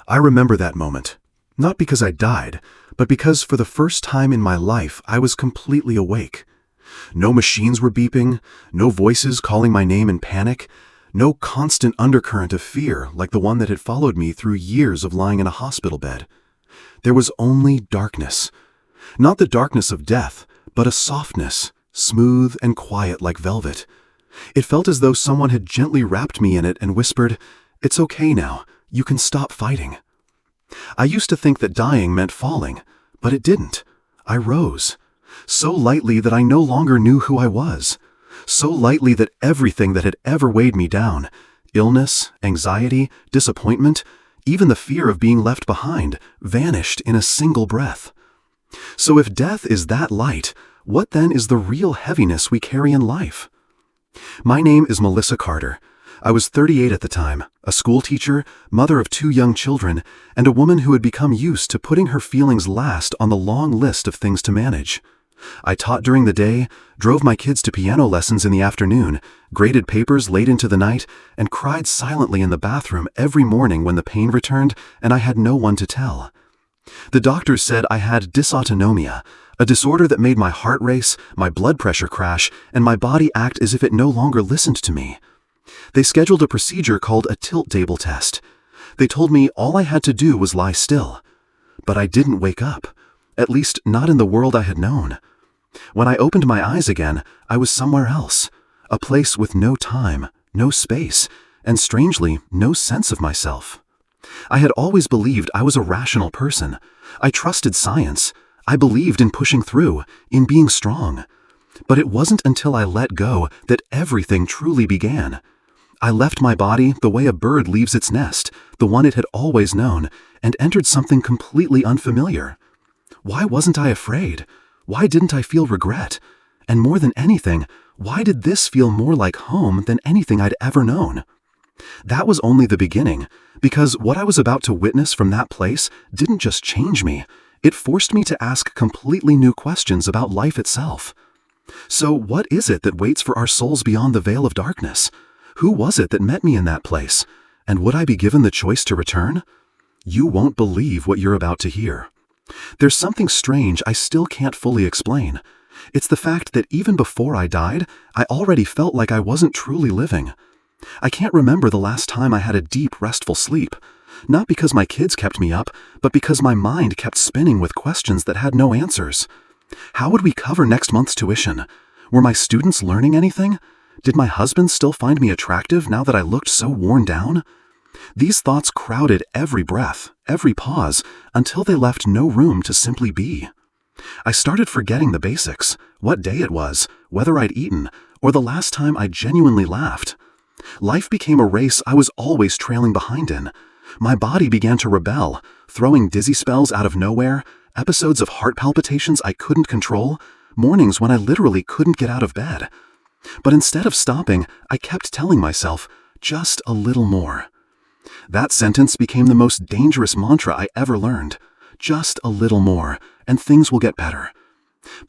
I remember that moment, not because I died, but because for the first time in my life I was completely awake. No machines were beeping, no voices calling my name in panic, no constant undercurrent of fear like the one that had followed me through years of lying in a hospital bed. There was only darkness. Not the darkness of death, but a softness, smooth and quiet like velvet. It felt as though someone had gently wrapped me in it and whispered, "It's okay now, you can stop fighting." I used to think that dying meant falling, but it didn't. I rose. So lightly that I no longer knew who I was. So lightly that everything that had ever weighed me down, illness, anxiety, disappointment, even the fear of being left behind, vanished in a single breath. So if death is that light, what then is the real heaviness we carry in life? My name is Melissa Carter. I was 38 at the time, a school teacher, mother of 2 young children, and a woman who had become used to putting her feelings last on the long list of things to manage. I taught during the day, drove my kids to piano lessons in the afternoon, graded papers late into the night, and cried silently in the bathroom every morning when the pain returned and I had no one to tell. The doctors said I had dysautonomia, a disorder that made my heart race, my blood pressure crash, and my body act as if it no longer listened to me. They scheduled a procedure called a tilt table test. They told me all I had to do was lie still. But I didn't wake up, at least not in the world I had known. When I opened my eyes again, I was somewhere else, a place with no time, no space, and strangely, no sense of myself. I had always believed I was a rational person. I trusted science. I believed in pushing through, in being strong. But it wasn't until I let go that everything truly began. I left my body the way a bird leaves its nest, the one it had always known, and entered something completely unfamiliar. Why wasn't I afraid? Why didn't I feel regret? And more than anything, why did this feel more like home than anything I'd ever known? That was only the beginning, because what I was about to witness from that place didn't just change me, it forced me to ask completely new questions about life itself. So what is it that waits for our souls beyond the veil of darkness? Who was it that met me in that place? And would I be given the choice to return? You won't believe what you're about to hear. There's something strange I still can't fully explain. It's the fact that even before I died, I already felt like I wasn't truly living. I can't remember the last time I had a deep, restful sleep. Not because my kids kept me up, but because my mind kept spinning with questions that had no answers. How would we cover next month's tuition? Were my students learning anything? Did my husband still find me attractive now that I looked so worn down? These thoughts crowded every breath, every pause, until they left no room to simply be. I started forgetting the basics, what day it was, whether I'd eaten, or the last time I genuinely laughed. Life became a race I was always trailing behind in. My body began to rebel, throwing dizzy spells out of nowhere, episodes of heart palpitations I couldn't control, mornings when I literally couldn't get out of bed. But instead of stopping, I kept telling myself, just a little more. That sentence became the most dangerous mantra I ever learned. Just a little more, and things will get better.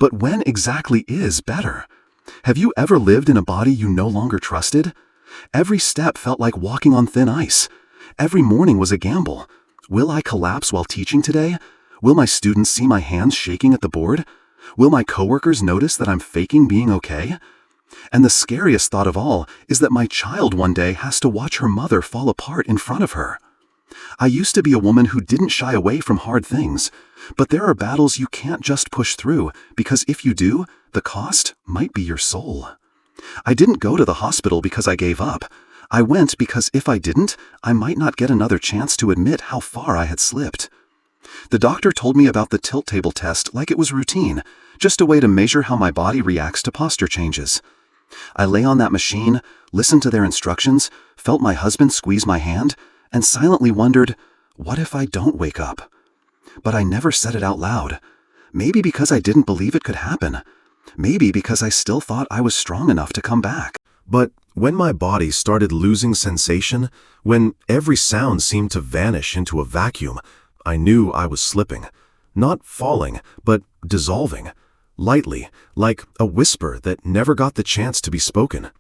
But when exactly is better? Have you ever lived in a body you no longer trusted? Every step felt like walking on thin ice. Every morning was a gamble. Will I collapse while teaching today? Will my students see my hands shaking at the board? Will my coworkers notice that I'm faking being okay? And the scariest thought of all is that my child one day has to watch her mother fall apart in front of her. I used to be a woman who didn't shy away from hard things, but there are battles you can't just push through, because if you do, the cost might be your soul. I didn't go to the hospital because I gave up. I went because if I didn't, I might not get another chance to admit how far I had slipped. The doctor told me about the tilt table test like it was routine, just a way to measure how my body reacts to posture changes. I lay on that machine, listened to their instructions, felt my husband squeeze my hand, and silently wondered, what if I don't wake up? But I never said it out loud. Maybe because I didn't believe it could happen. Maybe because I still thought I was strong enough to come back. But when my body started losing sensation, when every sound seemed to vanish into a vacuum, I knew I was slipping. Not falling, but dissolving. Lightly, like a whisper that never got the chance to be spoken.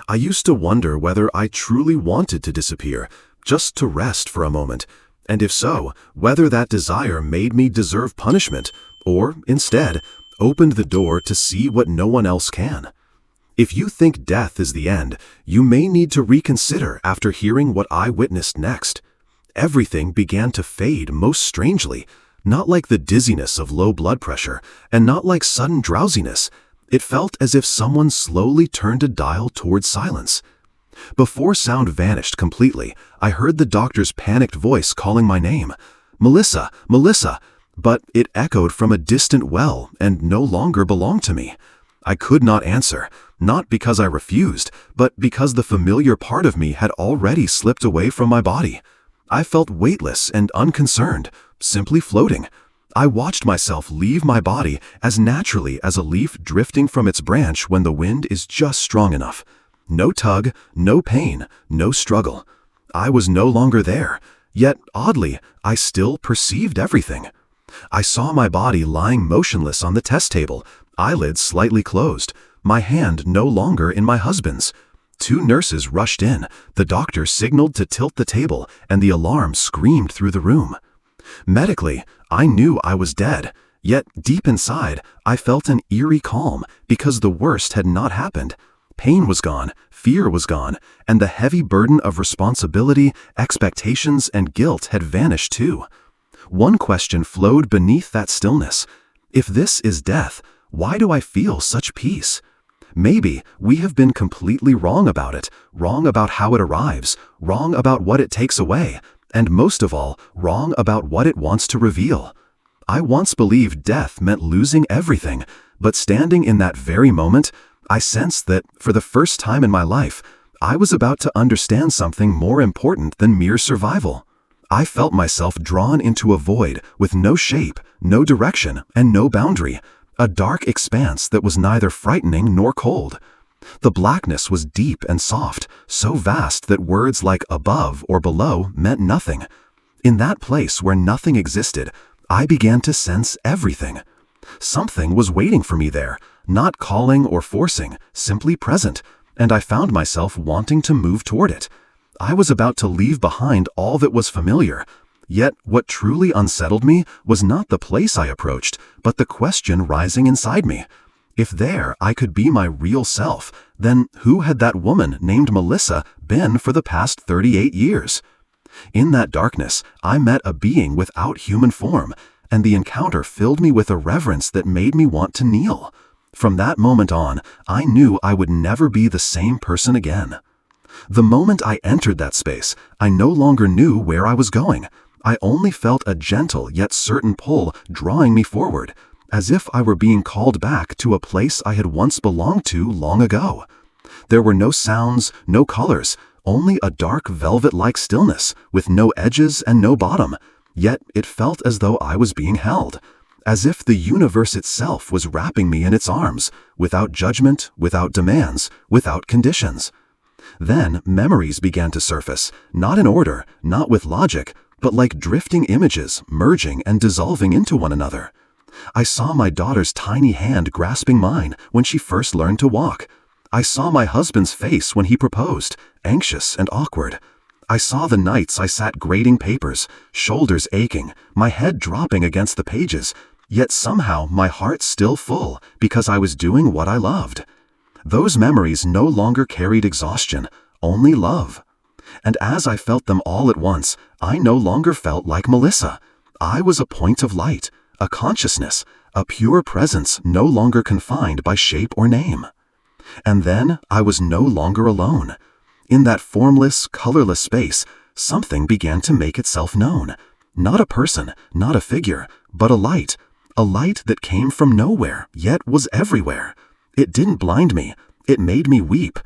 I used to wonder whether I truly wanted to disappear, just to rest for a moment, And if so, whether that desire made me deserve punishment, or, instead, opened the door to see what no one else can. If you think death is the end, you may need to reconsider after hearing what I witnessed next. Everything began to fade most strangely, not like the dizziness of low blood pressure, and not like sudden drowsiness. It felt as if someone slowly turned a dial towards silence. Before sound vanished completely, I heard the doctor's panicked voice calling my name. "Melissa, Melissa!" But it echoed from a distant well and no longer belonged to me. I could not answer, not because I refused, but because the familiar part of me had already slipped away from my body. I felt weightless and unconcerned, simply floating. I watched myself leave my body as naturally as a leaf drifting from its branch when the wind is just strong enough. No tug, no pain, no struggle. I was no longer there, yet oddly, I still perceived everything. I saw my body lying motionless on the test table, eyelids slightly closed, my hand no longer in my husband's. 2 nurses rushed in, the doctor signaled to tilt the table, and the alarm screamed through the room. Medically, I knew I was dead, yet deep inside, I felt an eerie calm because the worst had not happened. Pain was gone, fear was gone, and the heavy burden of responsibility, expectations, and guilt had vanished too. One question flowed beneath that stillness. If this is death, why do I feel such peace? Maybe we have been completely wrong about it, wrong about how it arrives, wrong about what it takes away, and most of all, wrong about what it wants to reveal. I once believed death meant losing everything, but standing in that very moment, I sensed that, for the first time in my life, I was about to understand something more important than mere survival. I felt myself drawn into a void with no shape, no direction, and no boundary. A dark expanse that was neither frightening nor cold. The blackness was deep and soft, so vast that words like above or below meant nothing. In that place where nothing existed, I began to sense everything. Something was waiting for me there, not calling or forcing, simply present, and I found myself wanting to move toward it. I was about to leave behind all that was familiar. Yet what truly unsettled me was not the place I approached, but the question rising inside me. If there I could be my real self, then who had that woman named Melissa been for the past 38 years? In that darkness, I met a being without human form, and the encounter filled me with a reverence that made me want to kneel. From that moment on, I knew I would never be the same person again. The moment I entered that space, I no longer knew where I was going. I only felt a gentle yet certain pull drawing me forward, as if I were being called back to a place I had once belonged to long ago. There were no sounds, no colors, only a dark velvet-like stillness, with no edges and no bottom, yet it felt as though I was being held, as if the universe itself was wrapping me in its arms, without judgment, without demands, without conditions. Then memories began to surface, not in order, not with logic, but like drifting images, merging and dissolving into one another. I saw my daughter's tiny hand grasping mine when she first learned to walk. I saw my husband's face when he proposed, anxious and awkward. I saw the nights I sat grading papers, shoulders aching, my head dropping against the pages, yet somehow my heart still full because I was doing what I loved. Those memories no longer carried exhaustion, only love. And as I felt them all at once, I no longer felt like Melissa. I was a point of light, a consciousness, a pure presence no longer confined by shape or name. And then I was no longer alone. In that formless, colorless space, something began to make itself known. Not a person, not a figure, but a light that came from nowhere, yet was everywhere. It didn't blind me, it made me weep.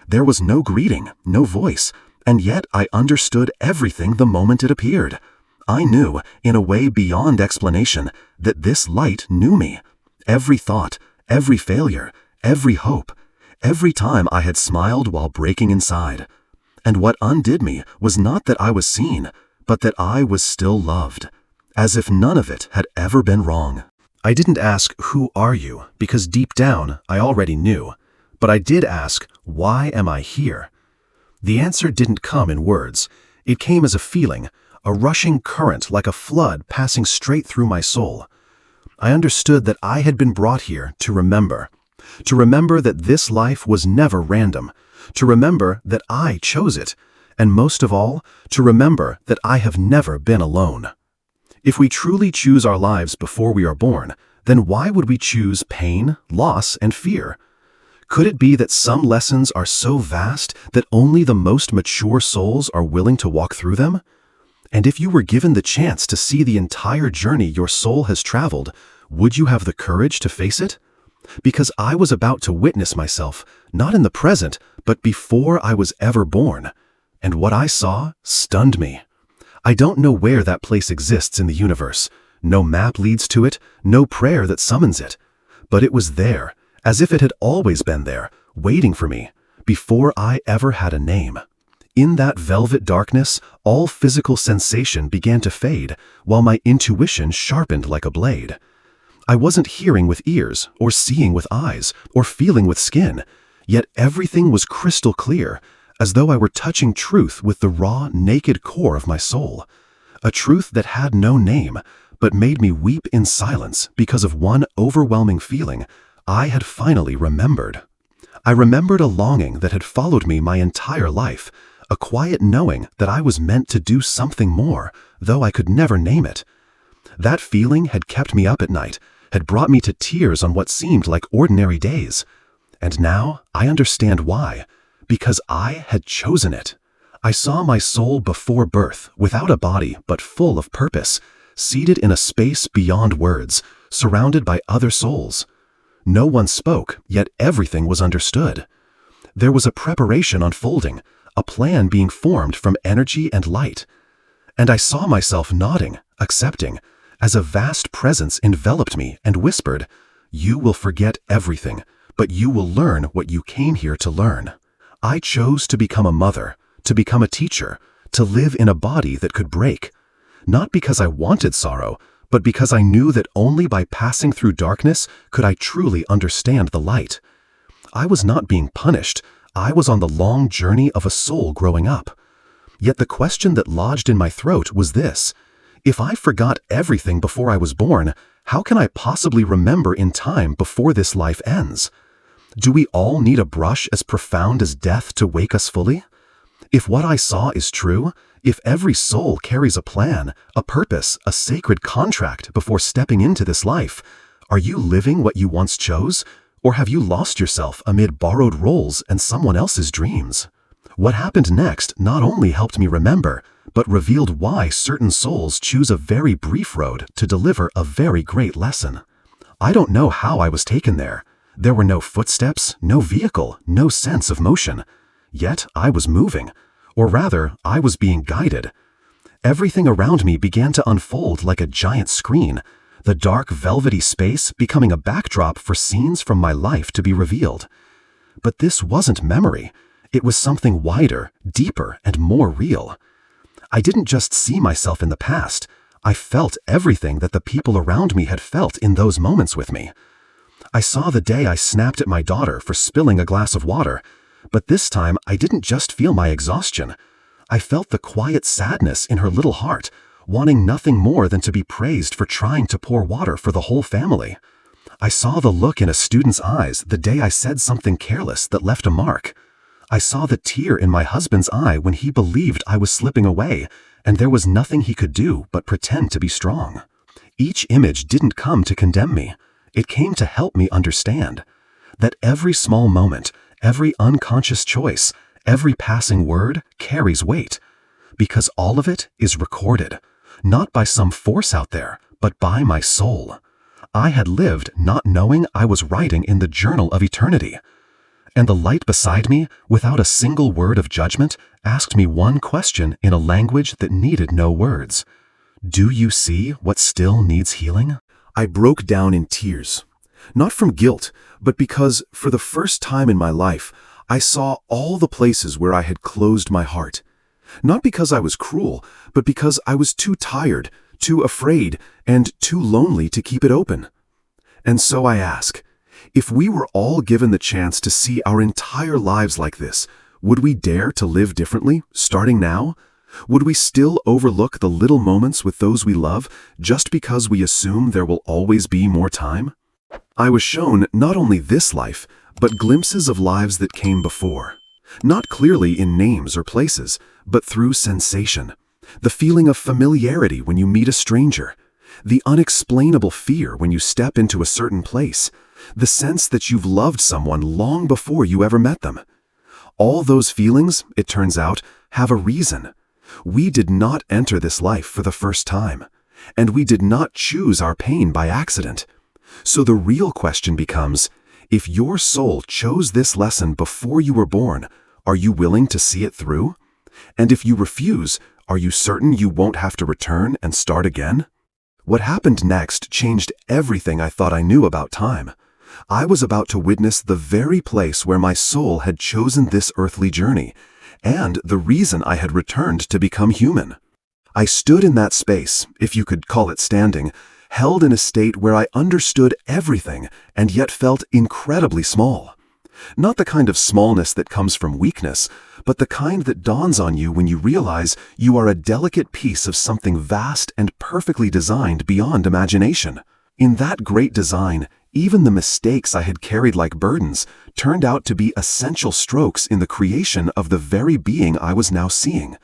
There was no greeting, no voice, and yet I understood everything the moment it appeared. I knew, in a way beyond explanation, that this light knew me. Every thought, every failure, every hope, every time I had smiled while breaking inside. And what undid me was not that I was seen, but that I was still loved, as if none of it had ever been wrong. I didn't ask, "Who are you?" because deep down I already knew. But I did ask, "Why am I here?" The answer didn't come in words. It came as a feeling, a rushing current like a flood passing straight through my soul. I understood that I had been brought here to remember that this life was never random, to remember that I chose it, and most of all, to remember that I have never been alone. If we truly choose our lives before we are born, then why would we choose pain, loss, and fear? Could it be that some lessons are so vast that only the most mature souls are willing to walk through them? And if you were given the chance to see the entire journey your soul has traveled, would you have the courage to face it? Because I was about to witness myself, not in the present, but before I was ever born. And what I saw stunned me. I don't know where that place exists in the universe. No map leads to it, no prayer that summons it. But it was there, as if it had always been there, waiting for me, before I ever had a name. In that velvet darkness, all physical sensation began to fade, while my intuition sharpened like a blade. I wasn't hearing with ears, or seeing with eyes, or feeling with skin, yet everything was crystal clear, as though I were touching truth with the raw, naked core of my soul. A truth that had no name, but made me weep in silence because of one overwhelming feeling I had finally remembered. I remembered a longing that had followed me my entire life, a quiet knowing that I was meant to do something more, though I could never name it. That feeling had kept me up at night, had brought me to tears on what seemed like ordinary days. And now I understand why. Because I had chosen it. I saw my soul before birth, without a body but full of purpose, seated in a space beyond words, surrounded by other souls. No one spoke, yet everything was understood. There was a preparation unfolding, a plan being formed from energy and light. And I saw myself nodding, accepting, as a vast presence enveloped me and whispered, "You will forget everything, but you will learn what you came here to learn." I chose to become a mother, to become a teacher, to live in a body that could break. Not because I wanted sorrow, but because I knew that only by passing through darkness could I truly understand the light. I was not being punished. I was on the long journey of a soul growing up. Yet the question that lodged in my throat was this: if I forgot everything before I was born, how can I possibly remember in time before this life ends? Do we all need a brush as profound as death to wake us fully? If what I saw is true, if every soul carries a plan, a purpose, a sacred contract before stepping into this life, are you living what you once chose, or have you lost yourself amid borrowed roles and someone else's dreams? What happened next not only helped me remember, but revealed why certain souls choose a very brief road to deliver a very great lesson. I don't know how I was taken there. There were no footsteps, no vehicle, no sense of motion. Yet I was moving, or rather, I was being guided. Everything around me began to unfold like a giant screen, the dark, velvety space becoming a backdrop for scenes from my life to be revealed. But this wasn't memory. It was something wider, deeper, and more real. I didn't just see myself in the past. I felt everything that the people around me had felt in those moments with me. I saw the day I snapped at my daughter for spilling a glass of water, but this time I didn't just feel my exhaustion. I felt the quiet sadness in her little heart, wanting nothing more than to be praised for trying to pour water for the whole family. I saw the look in a student's eyes the day I said something careless that left a mark. I saw the tear in my husband's eye when he believed I was slipping away, and there was nothing he could do but pretend to be strong. Each image didn't come to condemn me. It came to help me understand that every small moment, every unconscious choice, every passing word carries weight, because all of it is recorded, not by some force out there, but by my soul. I had lived not knowing I was writing in the journal of eternity. And the light beside me, without a single word of judgment, asked me one question in a language that needed no words. Do you see what still needs healing? I broke down in tears, not from guilt, but because, for the first time in my life, I saw all the places where I had closed my heart. Not because I was cruel, but because I was too tired, too afraid, and too lonely to keep it open. And so I ask, if we were all given the chance to see our entire lives like this, would we dare to live differently, starting now? Would we still overlook the little moments with those we love just because we assume there will always be more time? I was shown not only this life, but glimpses of lives that came before. Not clearly in names or places, but through sensation. The feeling of familiarity when you meet a stranger. The unexplainable fear when you step into a certain place. The sense that you've loved someone long before you ever met them. All those feelings, it turns out, have a reason. We did not enter this life for the first time, and we did not choose our pain by accident. So the real question becomes, if your soul chose this lesson before you were born, are you willing to see it through? And if you refuse, are you certain you won't have to return and start again? What happened next changed everything I thought I knew about time. I was about to witness the very place where my soul had chosen this earthly journey, and the reason I had returned to become human. I stood in that space, if you could call it standing, held in a state where I understood everything and yet felt incredibly small. Not the kind of smallness that comes from weakness, but the kind that dawns on you when you realize you are a delicate piece of something vast and perfectly designed beyond imagination. In that great design, even the mistakes I had carried like burdens turned out to be essential strokes in the creation of the very being I was now seeing.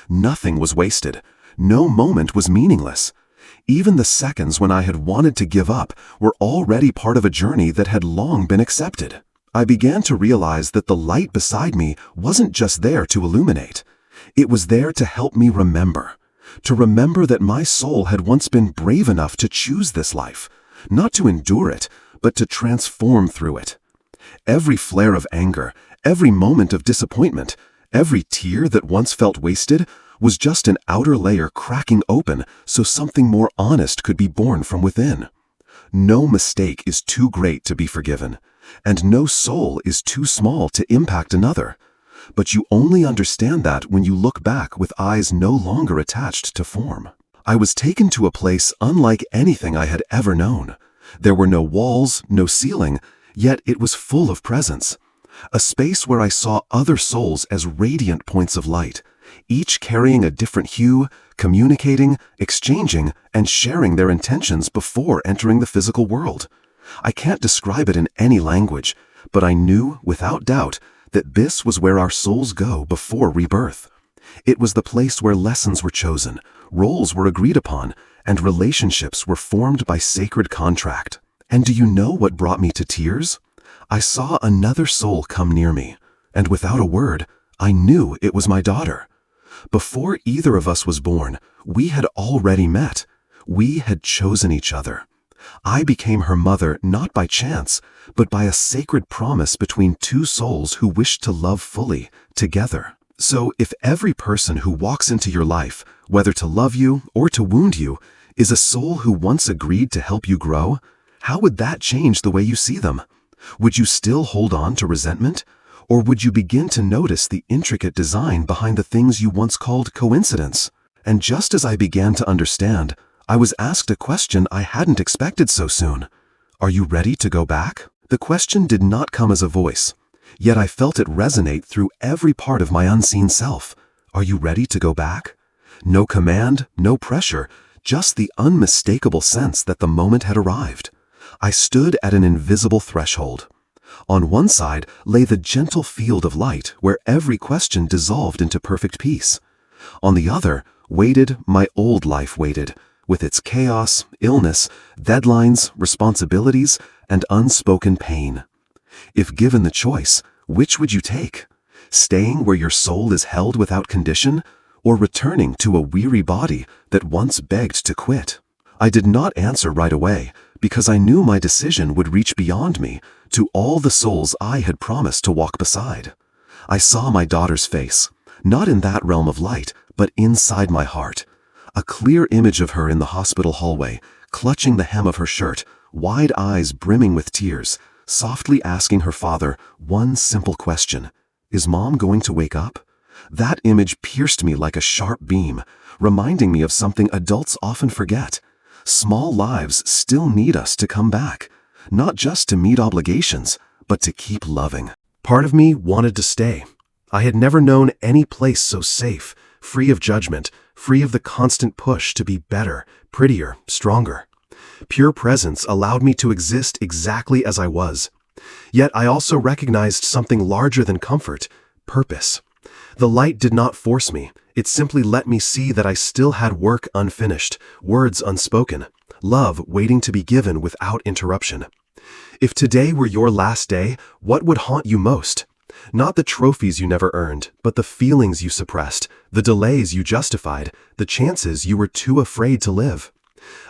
Nothing was wasted. No moment was meaningless. Even the seconds when I had wanted to give up were already part of a journey that had long been accepted. I began to realize that the light beside me wasn't just there to illuminate. It was there to help me remember. To remember that my soul had once been brave enough to choose this life, not to endure it, but to transform through it. Every flare of anger, every moment of disappointment, every tear that once felt wasted was just an outer layer cracking open so something more honest could be born from within. No mistake is too great to be forgiven, and no soul is too small to impact another. But you only understand that when you look back with eyes no longer attached to form. I was taken to a place unlike anything I had ever known. There were no walls, no ceiling, yet it was full of presence. A space where I saw other souls as radiant points of light, each carrying a different hue, communicating, exchanging, and sharing their intentions before entering the physical world. I can't describe it in any language, but I knew, without doubt, that this was where our souls go before rebirth. It was the place where lessons were chosen, roles were agreed upon, and relationships were formed by sacred contract. And do you know what brought me to tears? I saw another soul come near me, and without a word, I knew it was my daughter. Before either of us was born, we had already met. We had chosen each other. I became her mother not by chance, but by a sacred promise between two souls who wished to love fully, together. So if every person who walks into your life, whether to love you or to wound you, is a soul who once agreed to help you grow, how would that change the way you see them? Would you still hold on to resentment? Or would you begin to notice the intricate design behind the things you once called coincidence? And just as I began to understand, I was asked a question I hadn't expected so soon. Are you ready to go back? The question did not come as a voice, yet I felt it resonate through every part of my unseen self. Are you ready to go back? No command, no pressure, just the unmistakable sense that the moment had arrived. I stood at an invisible threshold. On one side lay the gentle field of light where every question dissolved into perfect peace. On the other waited my old life waited, with its chaos, illness, deadlines, responsibilities, and unspoken pain. If given the choice, which would you take? Staying where your soul is held without condition, or returning to a weary body that once begged to quit? I did not answer right away, because I knew my decision would reach beyond me, to all the souls I had promised to walk beside. I saw my daughter's face, not in that realm of light, but inside my heart. A clear image of her in the hospital hallway, clutching the hem of her shirt, wide eyes brimming with tears, softly asking her father one simple question: is Mom going to wake up? That image pierced me like a sharp beam, reminding me of something adults often forget. Small lives still need us to come back, not just to meet obligations, but to keep loving. Part of me wanted to stay. I had never known any place so safe, free of judgment, free of the constant push to be better, prettier, stronger. Pure presence allowed me to exist exactly as I was. Yet I also recognized something larger than comfort: purpose. The light did not force me. It simply let me see that I still had work unfinished, words unspoken, love waiting to be given without interruption. If today were your last day, what would haunt you most? Not the trophies you never earned, but the feelings you suppressed, the delays you justified, the chances you were too afraid to live.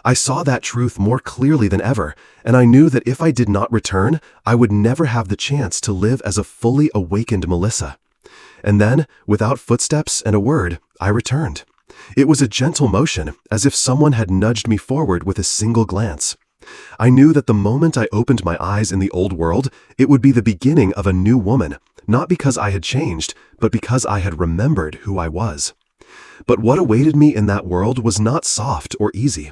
I saw that truth more clearly than ever, and I knew that if I did not return, I would never have the chance to live as a fully awakened Melissa. And then, without footsteps and a word, I returned. It was a gentle motion, as if someone had nudged me forward with a single glance. I knew that the moment I opened my eyes in the old world, it would be the beginning of a new woman, not because I had changed, but because I had remembered who I was. But what awaited me in that world was not soft or easy,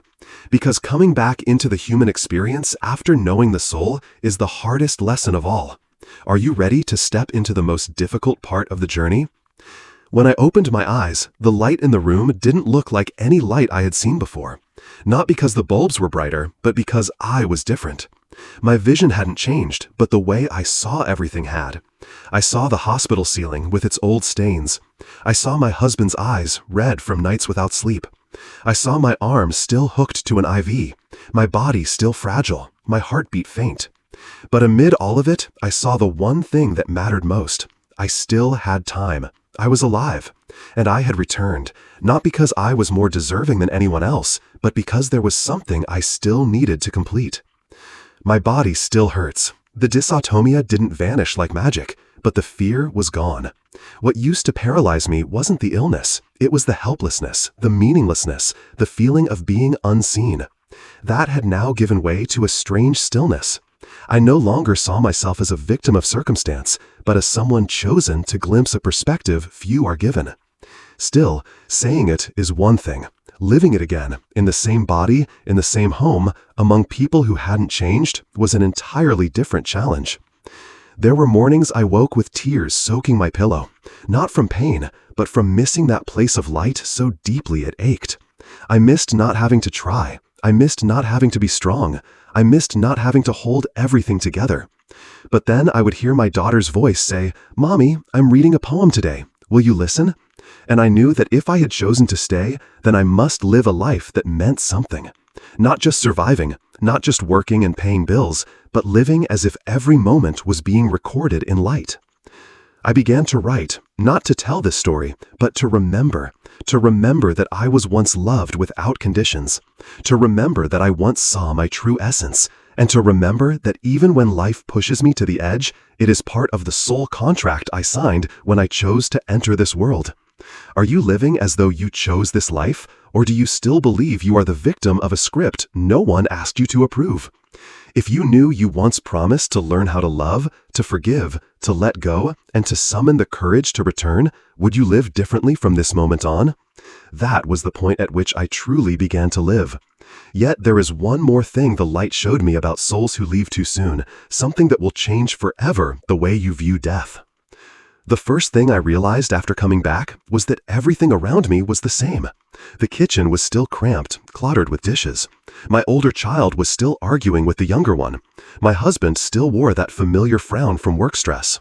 because coming back into the human experience after knowing the soul is the hardest lesson of all. Are you ready to step into the most difficult part of the journey? When I opened my eyes, the light in the room didn't look like any light I had seen before. Not because the bulbs were brighter, but because I was different. My vision hadn't changed, but the way I saw everything had. I saw the hospital ceiling with its old stains. I saw my husband's eyes, red from nights without sleep. I saw my arm still hooked to an IV, my body still fragile, my heartbeat faint. But amid all of it, I saw the one thing that mattered most. I still had time. I was alive. And I had returned, not because I was more deserving than anyone else, but because there was something I still needed to complete. My body still hurts. The dysautonomia didn't vanish like magic, but the fear was gone. What used to paralyze me wasn't the illness. It was the helplessness, the meaninglessness, the feeling of being unseen. That had now given way to a strange stillness. I no longer saw myself as a victim of circumstance, but as someone chosen to glimpse a perspective few are given. Still, saying it is one thing. Living it again, in the same body, in the same home, among people who hadn't changed, was an entirely different challenge. There were mornings I woke with tears soaking my pillow, not from pain, but from missing that place of light so deeply it ached. I missed not having to try. I missed not having to be strong. I missed not having to hold everything together. But then I would hear my daughter's voice say, "Mommy, I'm reading a poem today. Will you listen?" And I knew that if I had chosen to stay, then I must live a life that meant something. Not just surviving, not just working and paying bills, but living as if every moment was being recorded in light. I began to write, not to tell this story, but to remember that I was once loved without conditions, to remember that I once saw my true essence, and to remember that even when life pushes me to the edge, it is part of the soul contract I signed when I chose to enter this world. Are you living as though you chose this life, or do you still believe you are the victim of a script no one asked you to approve? If you knew you once promised to learn how to love, to forgive, to let go, and to summon the courage to return, would you live differently from this moment on? That was the point at which I truly began to live. Yet there is one more thing the light showed me about souls who leave too soon, something that will change forever the way you view death. The first thing I realized after coming back was that everything around me was the same. The kitchen was still cramped, cluttered with dishes. My older child was still arguing with the younger one. My husband still wore that familiar frown from work stress.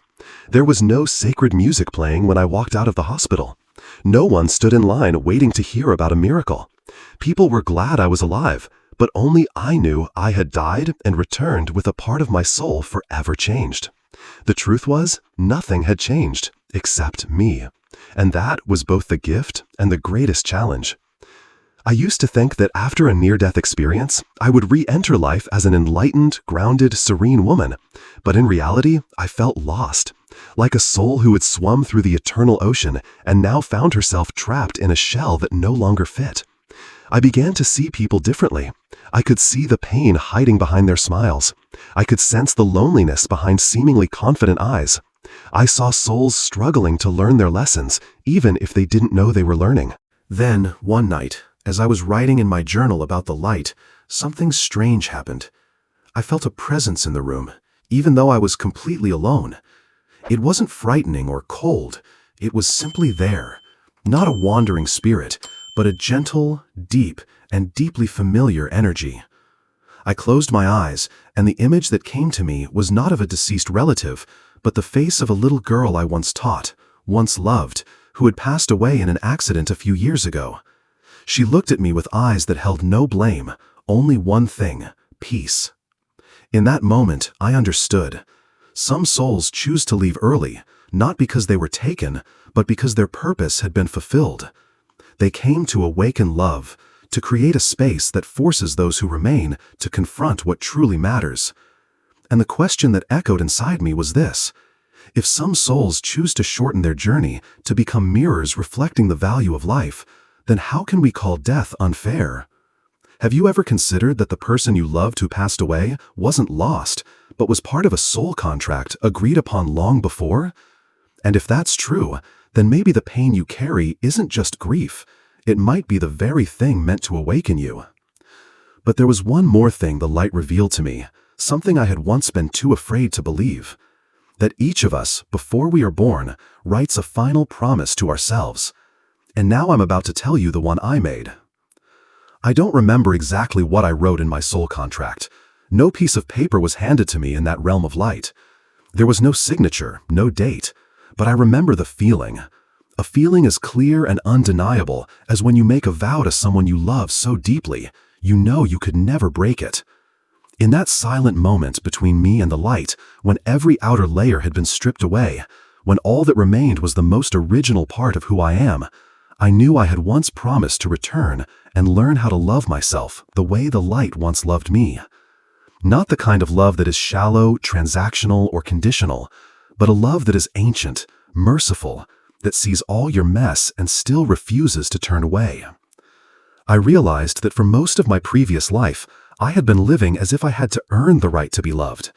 There was no sacred music playing when I walked out of the hospital. No one stood in line waiting to hear about a miracle. People were glad I was alive, but only I knew I had died and returned with a part of my soul forever changed. The truth was, nothing had changed, except me. And that was both the gift and the greatest challenge. I used to think that after a near-death experience, I would re-enter life as an enlightened, grounded, serene woman. But in reality, I felt lost, like a soul who had swum through the eternal ocean and now found herself trapped in a shell that no longer fit. I began to see people differently. I could see the pain hiding behind their smiles. I could sense the loneliness behind seemingly confident eyes. I saw souls struggling to learn their lessons, even if they didn't know they were learning. Then, one night, as I was writing in my journal about the light, something strange happened. I felt a presence in the room, even though I was completely alone. It wasn't frightening or cold. It was simply there. Not a wandering spirit, but a gentle, deep, and deeply familiar energy. I closed my eyes, and the image that came to me was not of a deceased relative, but the face of a little girl I once taught, once loved, who had passed away in an accident a few years ago. She looked at me with eyes that held no blame, only one thing: peace. In that moment, I understood. Some souls choose to leave early, not because they were taken, but because their purpose had been fulfilled. They came to awaken love, to create a space that forces those who remain to confront what truly matters. And the question that echoed inside me was this: if some souls choose to shorten their journey to become mirrors reflecting the value of life, then how can we call death unfair? Have you ever considered that the person you loved who passed away wasn't lost, but was part of a soul contract agreed upon long before? And if that's true, then maybe the pain you carry isn't just grief. It might be the very thing meant to awaken you. But there was one more thing the light revealed to me, something I had once been too afraid to believe: that each of us, before we are born, writes a final promise to ourselves. And now I'm about to tell you the one I made. I don't remember exactly what I wrote in my soul contract. No piece of paper was handed to me in that realm of light. There was no signature, no date, but I remember the feeling. A feeling as clear and undeniable as when you make a vow to someone you love so deeply, you know you could never break it. In that silent moment between me and the light, when every outer layer had been stripped away, when all that remained was the most original part of who I am, I knew I had once promised to return and learn how to love myself the way the light once loved me. Not the kind of love that is shallow, transactional, or conditional, but a love that is ancient, merciful, that sees all your mess and still refuses to turn away. I realized that for most of my previous life, I had been living as if I had to earn the right to be loved.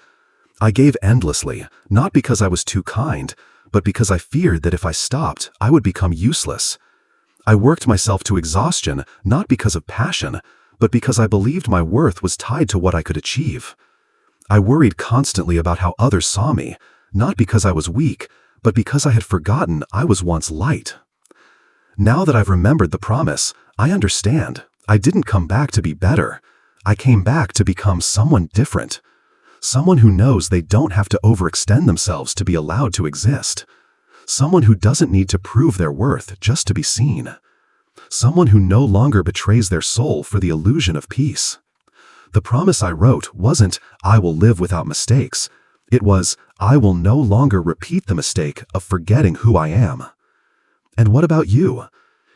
I gave endlessly, not because I was too kind, but because I feared that if I stopped, I would become useless. I worked myself to exhaustion, not because of passion, but because I believed my worth was tied to what I could achieve. I worried constantly about how others saw me, not because I was weak, but because I had forgotten I was once light. Now that I've remembered the promise, I understand. I didn't come back to be better. I came back to become someone different. Someone who knows they don't have to overextend themselves to be allowed to exist. Someone who doesn't need to prove their worth just to be seen. Someone who no longer betrays their soul for the illusion of peace. The promise I wrote wasn't, "I will live without mistakes." It was, "I will no longer repeat the mistake of forgetting who I am." And what about you?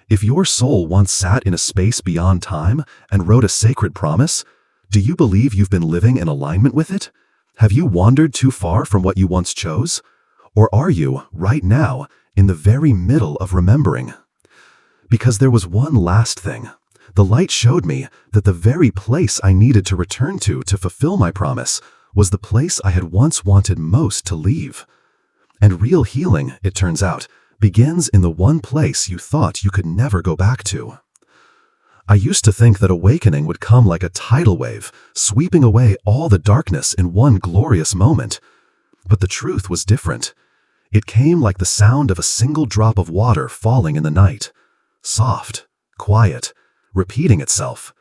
If your soul once sat in a space beyond time and wrote a sacred promise, do you believe you've been living in alignment with it? Have you wandered too far from what you once chose? Or are you, right now, in the very middle of remembering? Because there was one last thing. The light showed me that the very place I needed to return to fulfill my promise was the place I had once wanted most to leave. And real healing, it turns out, begins in the one place you thought you could never go back to. I used to think that awakening would come like a tidal wave, sweeping away all the darkness in one glorious moment. But the truth was different. It came like the sound of a single drop of water falling in the night. Soft, quiet, repeating itself.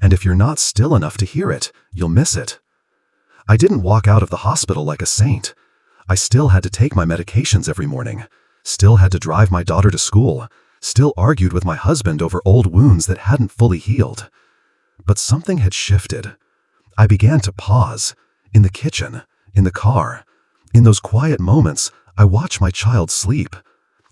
And if you're not still enough to hear it, you'll miss it. I didn't walk out of the hospital like a saint. I still had to take my medications every morning, still had to drive my daughter to school, still argued with my husband over old wounds that hadn't fully healed. But something had shifted. I began to pause, in the kitchen, in the car. In those quiet moments, I watched my child sleep.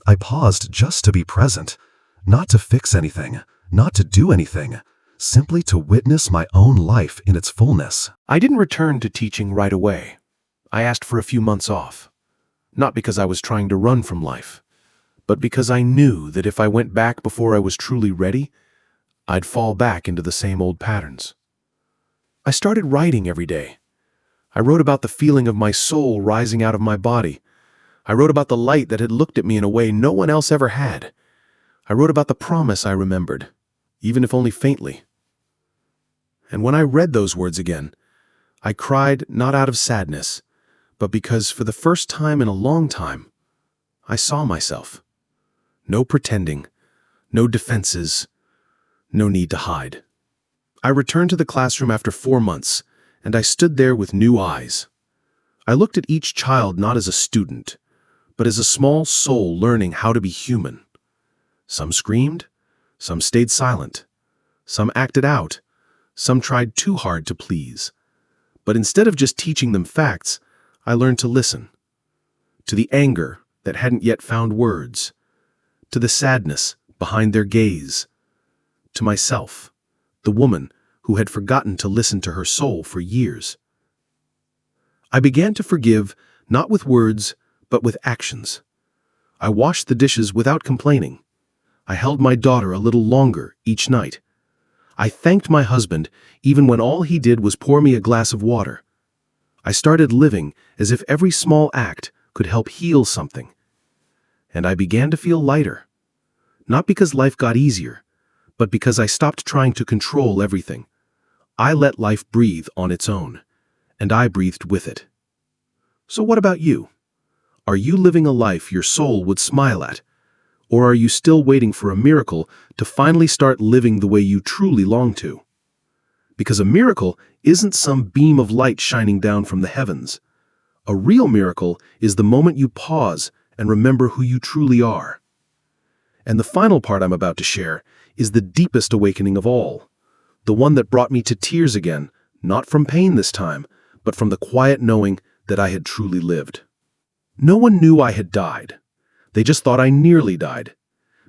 I paused just to be present, not to fix anything, not to do anything, simply to witness my own life in its fullness. I didn't return to teaching right away. I asked for a few months off, not because I was trying to run from life, but because I knew that if I went back before I was truly ready, I'd fall back into the same old patterns. I started writing every day. I wrote about the feeling of my soul rising out of my body. I wrote about the light that had looked at me in a way no one else ever had. I wrote about the promise I remembered, even if only faintly. And when I read those words again, I cried not out of sadness, but because for the first time in a long time, I saw myself. No pretending, No defenses, no need to hide. I returned to the classroom after 4 months, and I stood there with new eyes. I looked at each child not as a student, but as a small soul learning how to be human. Some screamed, some stayed silent, some acted out, some tried too hard to please. But instead of just teaching them facts, I learned to listen. To the anger that hadn't yet found words, to the sadness behind their gaze, to myself, the woman who had forgotten to listen to her soul for years. I began to forgive, not with words, but with actions. I washed the dishes without complaining. I held my daughter a little longer each night. I thanked my husband even when all he did was pour me a glass of water. I started living as if every small act could help heal something. And I began to feel lighter. Not because life got easier, but because I stopped trying to control everything. I let life breathe on its own, and I breathed with it. So what about you? Are you living a life your soul would smile at? Or are you still waiting for a miracle to finally start living the way you truly long to? Because a miracle isn't some beam of light shining down from the heavens. A real miracle is the moment you pause and remember who you truly are. And the final part I'm about to share is the deepest awakening of all. The one that brought me to tears again, not from pain this time, but from the quiet knowing that I had truly lived. No one knew I had died. They just thought I nearly died.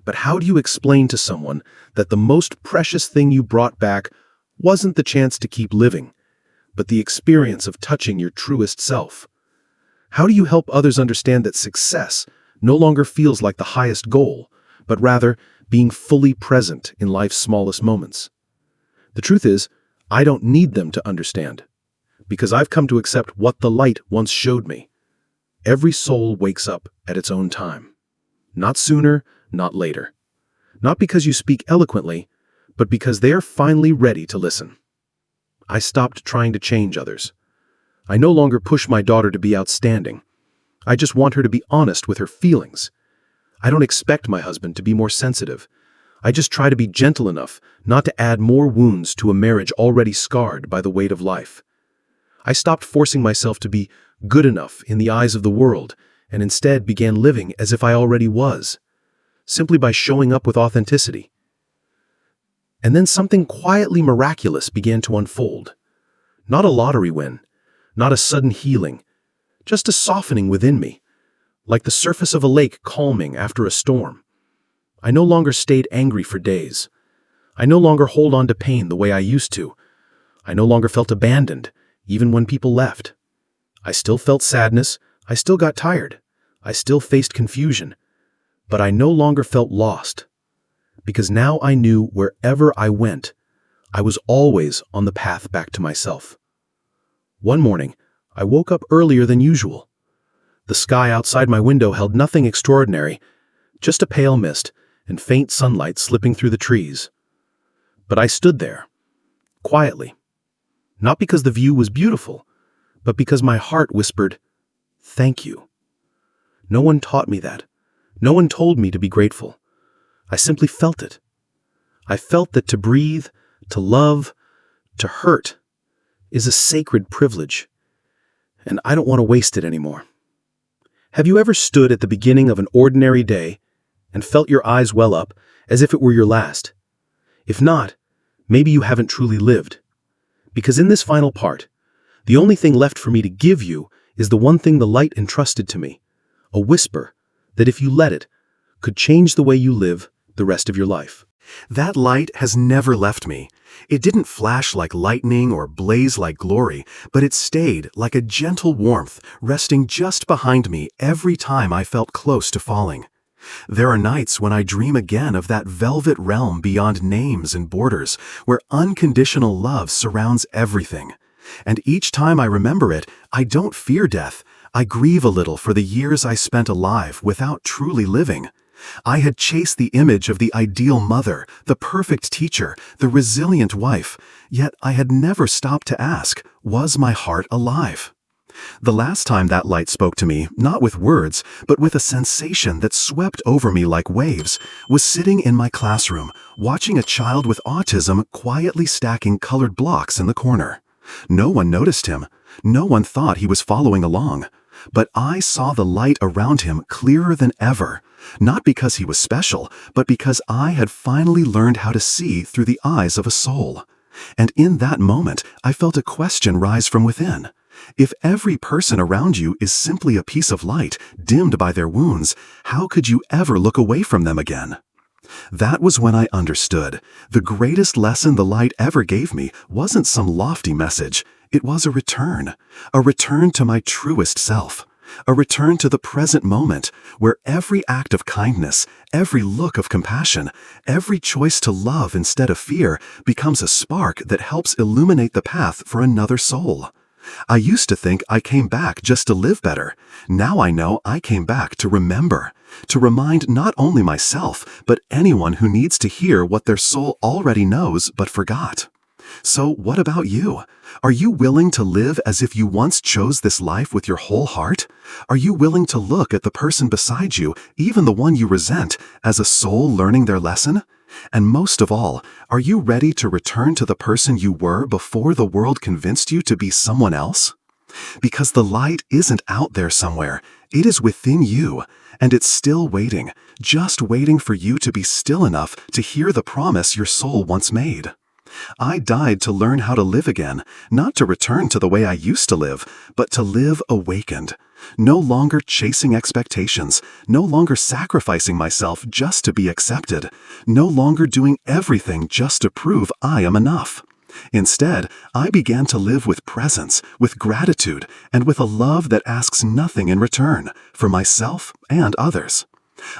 But how do you explain to someone that the most precious thing you brought back wasn't the chance to keep living, but the experience of touching your truest self? How do you help others understand that success no longer feels like the highest goal, but rather being fully present in life's smallest moments? The truth is, I don't need them to understand, because I've come to accept what the light once showed me. Every soul wakes up at its own time. Not sooner, not later. Not because you speak eloquently, but because they are finally ready to listen. I stopped trying to change others. I no longer push my daughter to be outstanding. I just want her to be honest with her feelings. I don't expect my husband to be more sensitive. I just try to be gentle enough not to add more wounds to a marriage already scarred by the weight of life. I stopped forcing myself to be good enough in the eyes of the world and instead began living as if I already was, simply by showing up with authenticity. And then something quietly miraculous began to unfold. Not a lottery win, not a sudden healing, just a softening within me, like the surface of a lake calming after a storm. I no longer stayed angry for days. I no longer hold on to pain the way I used to. I no longer felt abandoned, even when people left. I still felt sadness, I still got tired, I still faced confusion, but I no longer felt lost. Because now I knew wherever I went, I was always on the path back to myself. One morning, I woke up earlier than usual. The sky outside my window held nothing extraordinary, just a pale mist and faint sunlight slipping through the trees. But I stood there, quietly, not because the view was beautiful, but because my heart whispered, "Thank you." No one taught me that. No one told me to be grateful. I simply felt it. I felt that to breathe, to love, to hurt is a sacred privilege, and I don't want to waste it anymore. Have you ever stood at the beginning of an ordinary day and felt your eyes well up as if it were your last? If not, maybe you haven't truly lived. Because in this final part, the only thing left for me to give you is the one thing the light entrusted to me, a whisper that if you let it, could change the way you live the rest of your life. That light has never left me. It didn't flash like lightning or blaze like glory, but it stayed like a gentle warmth, resting just behind me every time I felt close to falling. There are nights when I dream again of that velvet realm beyond names and borders, where unconditional love surrounds everything. And each time I remember it, I don't fear death. I grieve a little for the years I spent alive without truly living. I had chased the image of the ideal mother, the perfect teacher, the resilient wife, yet I had never stopped to ask, was my heart alive? The last time that light spoke to me, not with words, but with a sensation that swept over me like waves, was sitting in my classroom, watching a child with autism quietly stacking colored blocks in the corner. No one noticed him. No one thought he was following along. But I saw the light around him clearer than ever, not because he was special, but because I had finally learned how to see through the eyes of a soul. And in that moment, I felt a question rise from within. If every person around you is simply a piece of light, dimmed by their wounds, how could you ever look away from them again? That was when I understood. The greatest lesson the light ever gave me wasn't some lofty message. It was a return to my truest self, a return to the present moment, where every act of kindness, every look of compassion, every choice to love instead of fear becomes a spark that helps illuminate the path for another soul. I used to think I came back just to live better. Now I know I came back to remember, to remind not only myself, but anyone who needs to hear what their soul already knows but forgot. So what about you? Are you willing to live as if you once chose this life with your whole heart? Are you willing to look at the person beside you, even the one you resent, as a soul learning their lesson? And most of all, are you ready to return to the person you were before the world convinced you to be someone else? Because the light isn't out there somewhere, it is within you, and it's still waiting, just waiting for you to be still enough to hear the promise your soul once made. I died to learn how to live again, not to return to the way I used to live, but to live awakened. No longer chasing expectations, no longer sacrificing myself just to be accepted, no longer doing everything just to prove I am enough. Instead, I began to live with presence, with gratitude, and with a love that asks nothing in return, for myself and others.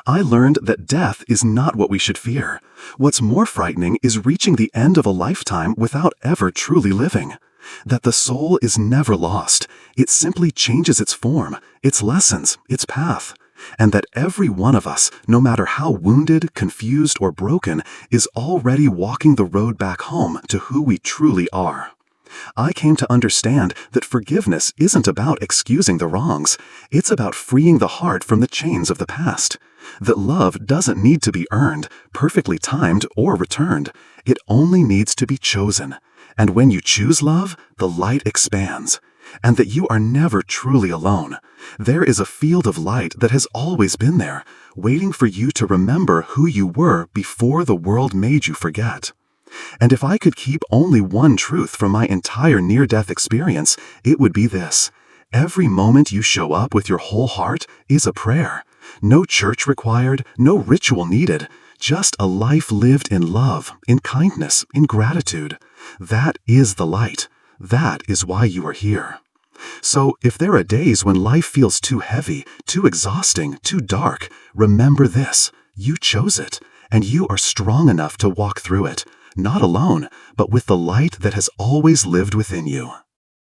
I learned that death is not what we should fear. What's more frightening is reaching the end of a lifetime without ever truly living. That the soul is never lost. It simply changes its form, its lessons, its path. And that every one of us, no matter how wounded, confused, or broken, is already walking the road back home to who we truly are. I came to understand that forgiveness isn't about excusing the wrongs. It's about freeing the heart from the chains of the past. That love doesn't need to be earned, perfectly timed, or returned. It only needs to be chosen. And when you choose love, the light expands. And that you are never truly alone. There is a field of light that has always been there, waiting for you to remember who you were before the world made you forget. And if I could keep only one truth from my entire near-death experience, it would be this. Every moment you show up with your whole heart is a prayer. No church required, no ritual needed, just a life lived in love, in kindness, in gratitude. That is the light. That is why you are here. So, if there are days when life feels too heavy, too exhausting, too dark, remember this. You chose it, and you are strong enough to walk through it. Not alone, but with the light that has always lived within you.